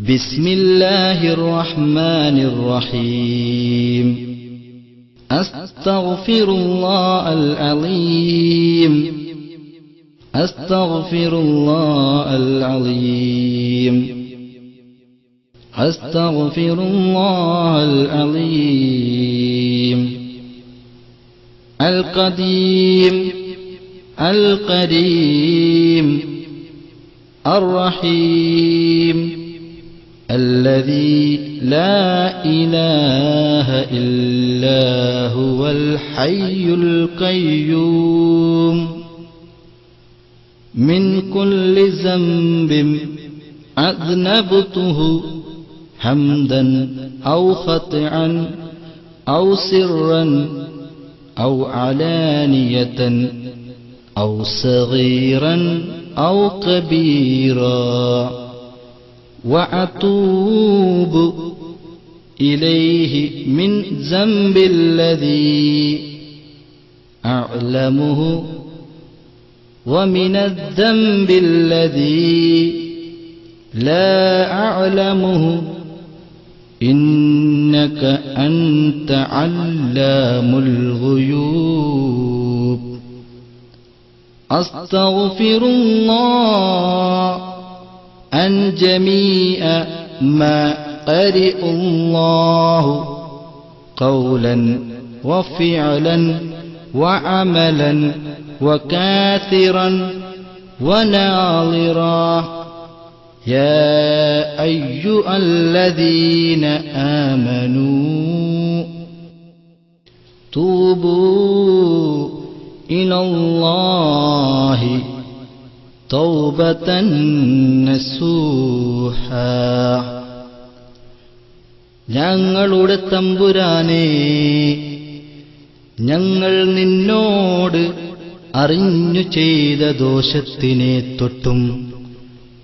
ബിസ്മില്ലാഹിർ റഹ്മാനിർ റഹീം. അസ്തഗ്ഫിറുല്ലാഹൽ അലീം. അസ്തഗ്ഫിറുല്ലാഹൽ അലീം. അസ്തഗ്ഫിറുല്ലാഹൽ അലീം. അൽ ഖദീം അൽ കരീം അർ റഹീം الذي لا إله إلا هو الحي القيوم من كل ذنب أذنبته حمدا أو خطئا أو سرا أو علانية أو صغيرا أو كبيرا وأتوب إليه من ذنب الذي أعلمه ومن الذنب الذي لا أعلمه إنك أنت علام الغيوب. أستغفر الله عن جميع ما قرئ الله قولا وفعلا وعملا وكاثرا وناظرا يا أيها الذين آمنوا توبوا إلى الله തൗബതൻ നസൂഹാ. ഞങ്ങളുടെ തമ്പുരാനേ, ഞങ്ങൾ നിന്നോട് അറിഞ്ഞു ചെയ്ത ദോഷത്തിനെ തൊട്ടും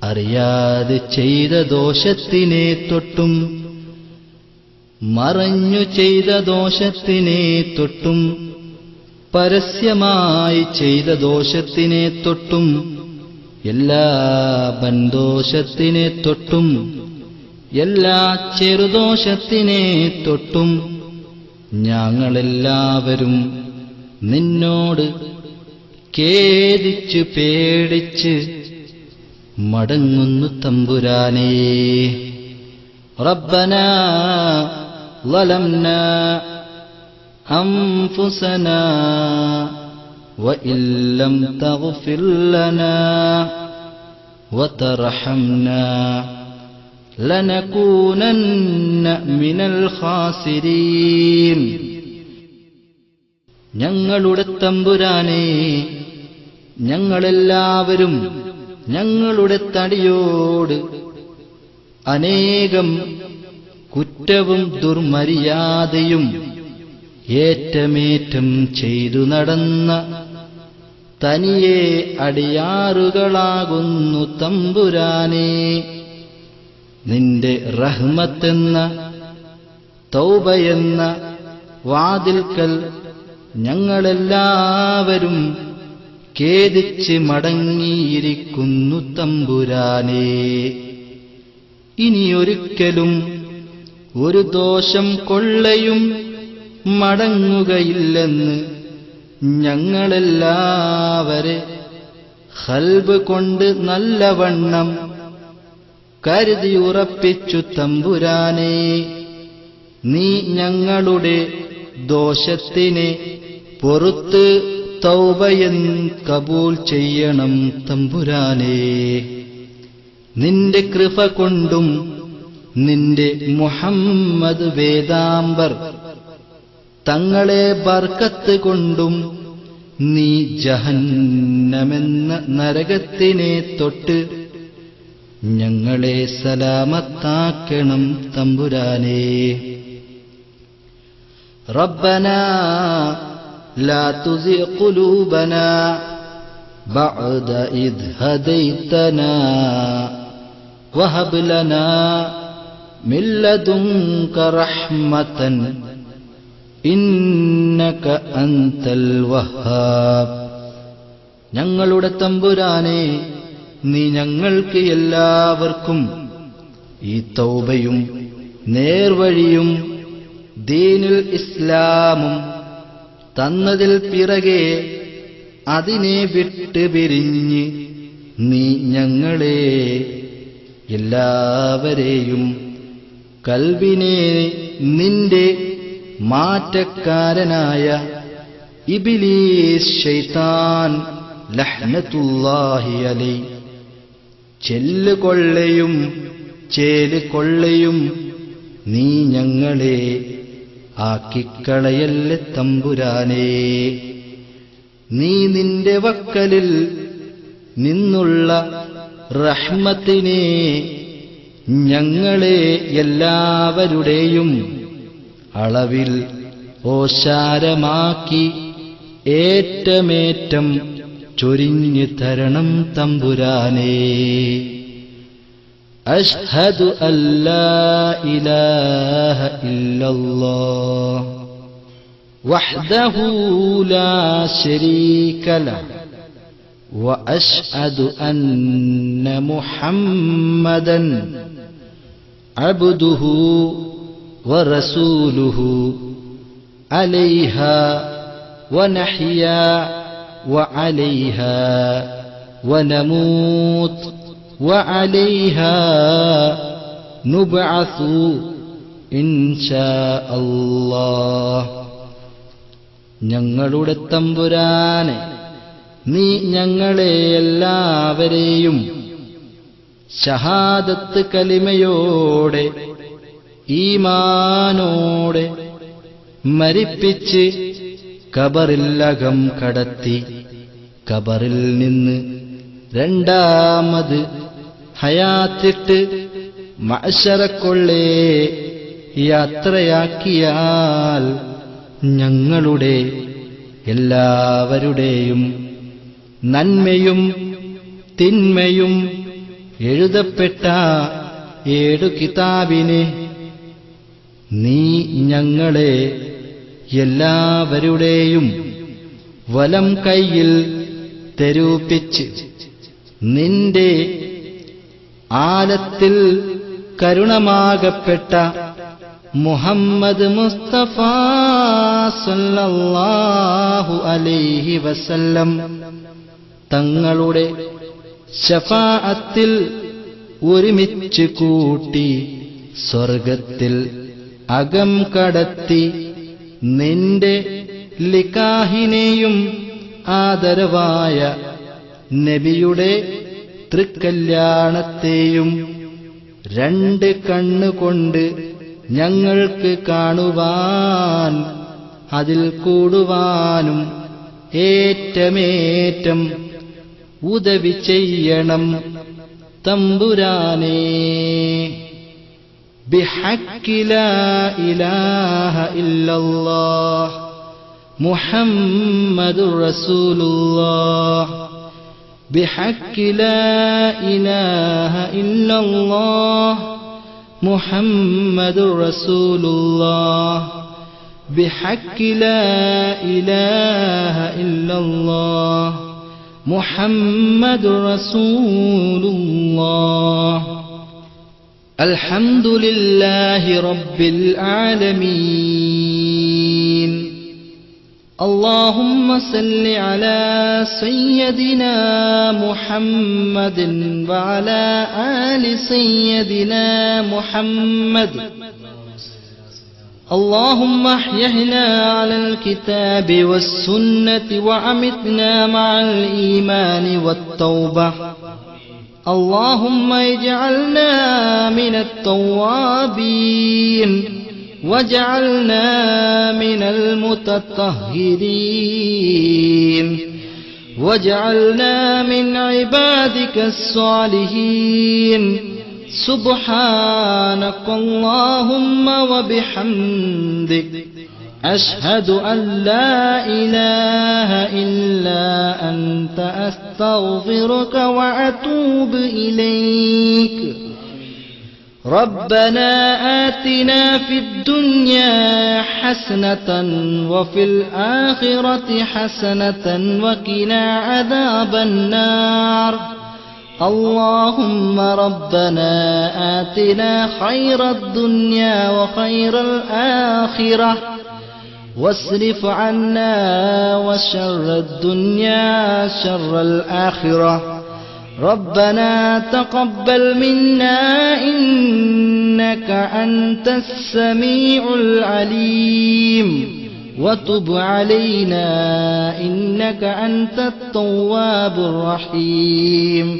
അറിയാതെ ചെയ്ത ദോഷത്തിനെ തൊട്ടും മറഞ്ഞു ചെയ്ത ദോഷത്തിനെ തൊട്ടും പരസ്യമായി ചെയ്ത ദോഷത്തിനെ തൊട്ടും എല്ലാ ബന്ധോഷത്തിനെ തൊട്ടും എല്ലാ ചെറുദോഷത്തിനെ തൊട്ടും ഞങ്ങളെല്ലാവരും നിന്നോട് ഖേദിച്ച് പേടിച്ച് മടങ്ങുന്നു തമ്പുരാനേ. റബ്ബനാ ളലംനാ അൻഫുസനാ وإن لم تغفر لنا وترحمنا لنكونن من الخاسرين. ഞങ്ങളുടെ തമ്പുരാനേ, ഞങ്ങളെല്ലാവരും ഞങ്ങളുടെ തടിയോട് അനേകം കുറ്റവും ദുർമര്യാദയും ഏറ്റമേറ്റം ചെയ്തു നടന്ന തനിയെ അടിയാറുകളാകുന്നു തമ്പുരാനേ. നിന്റെ റഹ്മത്തെന്ന തൗബയെന്ന വാതിൽക്കൽ ഞങ്ങളെല്ലാവരും ഖേദിച്ച് മടങ്ങിയിരിക്കുന്നു തമ്പുരാനേ. ഇനിയൊരിക്കലും ഒരു ദോഷം കൊള്ളയും മടങ്ങുകയില്ലെന്ന് ഞങ്ങളെല്ലാവരെ ഖൽബ് കൊണ്ട് നല്ലവണ്ണം കരുതിയുറപ്പിച്ചു തമ്പുരാനേ. നീ ഞങ്ങളുടെ ദോഷത്തിനെ പൊറുത്ത് തൗബയൻ കബൂൽ ചെയ്യണം തമ്പുരാനേ. നിന്റെ കൃപ കൊണ്ടും നിന്റെ മുഹമ്മദ് വേദാംബർ തങ്ങളെ ബർക്കത്ത് കൊണ്ടും നീ ജഹന്നമെന്ന നരകത്തിനെ തൊട്ട് ഞങ്ങളെ സലാമത്താക്കണം തമ്പുരാനേ. റബ്ബനാ ലാ തുസിഗ് ഖുലൂബനാ ബഅദ ഇദ് ഹദൈതനാ വഹബ് ലനാ മിൻ ലദുൻക റഹ്മതൻ ഇന്നക അൻതൽ വഹ്ഹാബ്. ഞങ്ങളുടെ തമ്പുരാനേ, നീ ഞങ്ങൾക്ക് എല്ലാവർക്കും ഈ തൗബയും നേർവഴിയും ദീനുൽ ഇസ്ലാമും തന്നതിൽ പിറകെ അതിനെ വിട്ട് പിരിഞ്ഞ് നീ ഞങ്ങളെ എല്ലാവരെയും കൽബിനെ നിന്റെ മാറ്റക്കാരനായ ഇബ്ലീസ് ശൈത്താൻ ലഹ്നത്തുല്ലാഹി അലൈഹി ചെല്ലുകൊള്ളയും ചേലുകൊള്ളയും നീ ഞങ്ങളെ ആക്കിക്കളയല്ലേ തമ്പുരാനേ. നീ നിന്റെ വക്കലിൽ നിന്നുള്ള റഹ്മത്തിനെ ഞങ്ങളെ എല്ലാവരുടെയും അളവിൽ ഓശാരമാക്കി ഏറ്റമേറ്റം ചൊരിഞ്ഞു തരണം തമ്പുരാനേ. അശ്ഹദു അല്ലാ ഇലാഹ ഇല്ലല്ലാഹ് വഹ്ദഹു ലാ ശരീക ലഹു وأشهد أن محمدا عبده ورسوله عليها ونحيا وعليها ونموت وعليها نبعث إن شاء الله. ഞങ്ങളുടെ തമ്പുരാനെ, നീ ഞങ്ങളെ എല്ലാവരെയും ഷഹാദത്ത് കലിമയോടെ ഈമാനോടെ മരിപ്പിച്ച് ഖബറിലകം കടത്തി ഖബറിൽ നിന്ന് രണ്ടാമത് ഹയാത്തിട്ട് മഅ്ശറക്കൊള്ളേ യാത്രയാക്കിയാൽ ഞങ്ങളുടെ എല്ലാവരുടെയും നന്മയും തിന്മയും എഴുതപ്പെട്ട 7 കിതാബിനെ നീ ഞങ്ങളെ എല്ലാവരുടെയും വലം കൈയിൽ തെരൂപിച്ച് നിന്റെ ആലത്തിൽ കരുണമാകപ്പെട്ട മുഹമ്മദ് മുസ്തഫ സല്ലല്ലാഹു അലൈഹി വസല്ലം തങ്ങളുടെ ശഫാഅത്തിൽ ഒരുമിച്ച് കൂട്ടി സ്വർഗത്തിൽ അകം കടത്തി നിന്റെ ലികാഹിനെയും ആദരവായ നബിയുടെ തൃക്കല്യാണത്തെയും 2 കണ്ണുകൊണ്ട് ഞങ്ങൾക്ക് കാണുവാൻ അതിൽ കൂടുവാനും ഏറ്റമേറ്റം ഉദവി ചെയ്യണം തമ്പുരാനേ. ബിഹഖ്ഖി ലാ ഇലാഹ ഇല്ലല്ലാഹ് മുഹമ്മദുർ റസൂലുള്ളാഹ് ബിഹഖ്ഖി ലാ ഇലാഹ ഇല്ലല്ലാഹ് മുഹമ്മദുർ റസൂലുള്ളാഹ് ബിഹഖ്ഖി ലാ ഇലാഹ ഇല്ലല്ലാഹ് മുഹമ്മദുർ റസൂലുള്ളാഹ്. അൽഹംദുലില്ലാഹി റബ്ബിൽ ആലമീൻ. اللهم صل على سيدنا محمد وعلى آل سيدنا محمد. اللهم احينا على الكتاب والسنة وأمتنا مع الإيمان والتوبة. اللهم اجعلنا من التوابين واجعلنا من المتطهرين واجعلنا من عبادك الصالحين. سبحانك اللهم وبحمدك أشهد أن لا إله إلا أنت أستغفرك وأتوب إليك. ربنا آتنا في الدنيا حسنة وفي الآخرة حسنة وقنا عذاب النار. اللهم ربنا آتنا خير الدنيا وخير الآخرة واصرف عنا وشر الدنيا شر الآخرة ربنا تقبل منا إنك أنت السميع العليم وتب علينا إنك أنت التواب الرحيم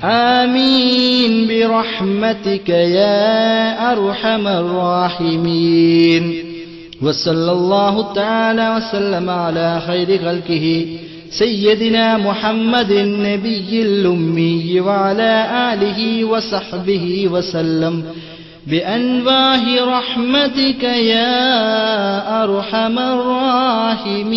آمين برحمتك يا أرحم الراحمين وصلى الله تعالى وسلم على خير خلقه سيدنا محمد النبي الأمي وعلى آله وصحبه وسلم بأنواع رحمتك يا أرحم الراحمين.